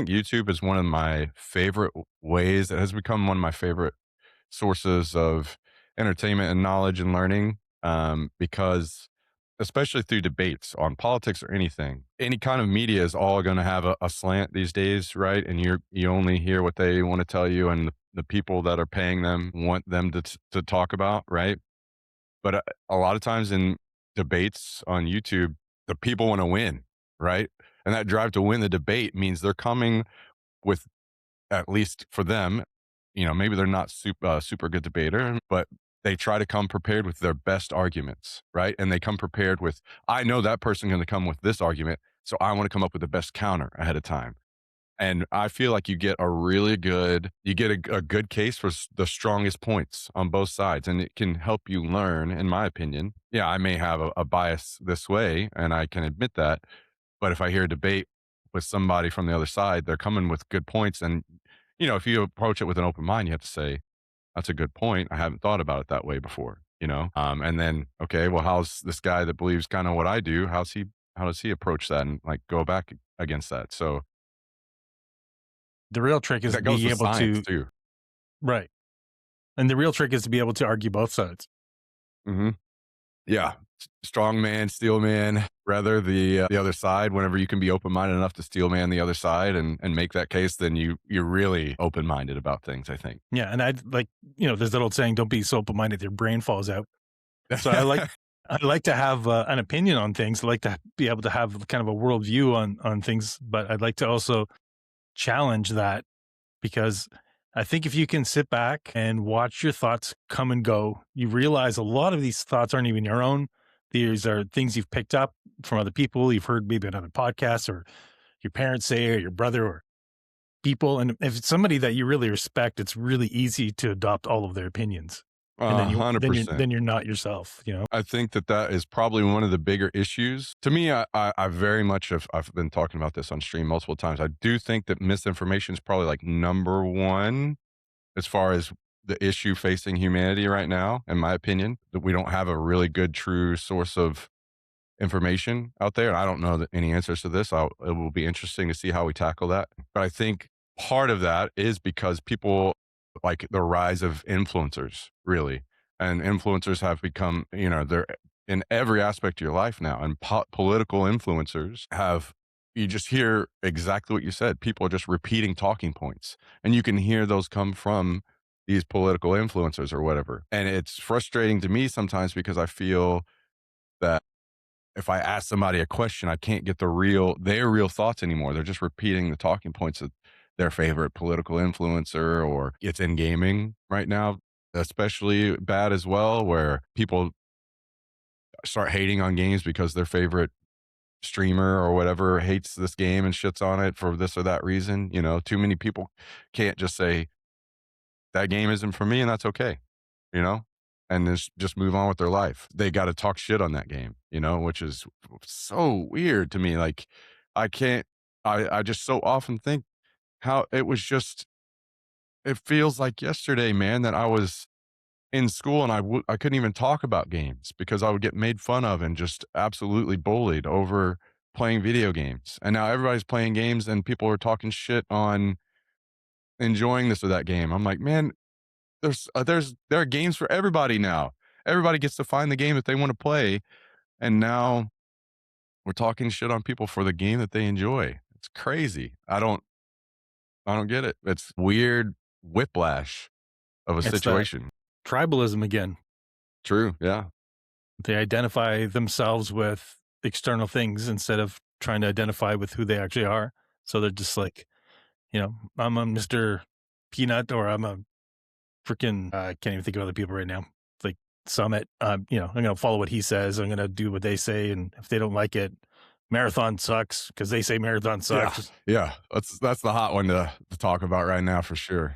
think YouTube is one of my favorite ways. It has become one of my favorite sources of entertainment and knowledge and learning, because especially through debates on politics or anything, any kind of media is all going to have a slant these days, right? And you only hear what they want to tell you, and the people that are paying them want them to talk about, right? But a lot of times in debates on YouTube, the people want to win, right? And that drive to win the debate means they're coming with, at least for them, maybe they're not super good debater, but they try to come prepared with their best arguments, right? And they come prepared with, I know that person going to come with this argument, so I want to come up with the best counter ahead of time. And I feel like you get a good case for the strongest points on both sides, and it can help you learn, in my opinion. Yeah, I may have a bias this way, and I can admit that. But if I hear a debate with somebody from the other side, they're coming with good points. And, if you approach it with an open mind, you have to say, that's a good point. I haven't thought about it that way before, and then, okay, well, how's this guy that believes kind of what I do? How does he approach that and like go back against that? So The real trick is that goes being with able science to, too. right. And the real trick is to be able to argue both sides. Hmm. Yeah. Strong man, steel man, rather the other side. Whenever you can be open minded enough to steel man the other side and make that case, then you're really open minded about things, I think. Yeah. And I'd like, there's that old saying, don't be so open-minded, your brain falls out. So I like to have an opinion on things. I like to be able to have kind of a worldview on things, but I'd like to also challenge that, because I think if you can sit back and watch your thoughts come and go, you realize a lot of these thoughts aren't even your own. These are things you've picked up from other people. You've heard maybe on other podcasts, or your parents say, or your brother, or people. And if it's somebody that you really respect, it's really easy to adopt all of their opinions. And then A you hundred then you're percent. then you're not yourself. I think that is probably one of the bigger issues. To me, I very much I've been talking about this on stream multiple times. I do think that misinformation is probably like number one as far as the issue facing humanity right now, in my opinion, that we don't have a really good, true source of information out there. And I don't know that any answers to this. It will be interesting to see how we tackle that. But I think part of that is because people, like the rise of influencers, really. And influencers have become, they're in every aspect of your life now. And political influencers you just hear exactly what you said. People are just repeating talking points. And you can hear those come from these political influencers or whatever. And it's frustrating to me sometimes because I feel that if I ask somebody a question, I can't get their real thoughts anymore. They're just repeating the talking points of their favorite political influencer, or it's in gaming right now, especially bad as well, where people start hating on games because their favorite streamer or whatever hates this game and shits on it for this or that reason. Too many people can't just say that game isn't for me and that's okay, you know? And just move on with their life. They got to talk shit on that game, which is so weird to me. Like, I can't, I just so often think how it feels like yesterday, man, that I was in school and I couldn't even talk about games because I would get made fun of and just absolutely bullied over playing video games. And now everybody's playing games and people are talking shit on enjoying this or that game. I'm like, man, there are games for everybody now. Everybody gets to find the game that they want to play, and now we're talking shit on people for the game that they enjoy. It's crazy. I don't get it. It's weird whiplash of a It's that situation. tribalism again. True. Yeah. They identify themselves with external things instead of trying to identify with who they actually are. So they're just like, I'm a Mr. Peanut, or I'm a freaking, I can't even think of other people right now. It's like Summit. I'm going to follow what he says. I'm going to do what they say. And if they don't like it, Marathon sucks because they say Marathon Yeah. sucks. Yeah. That's the hot one to talk about right now for sure.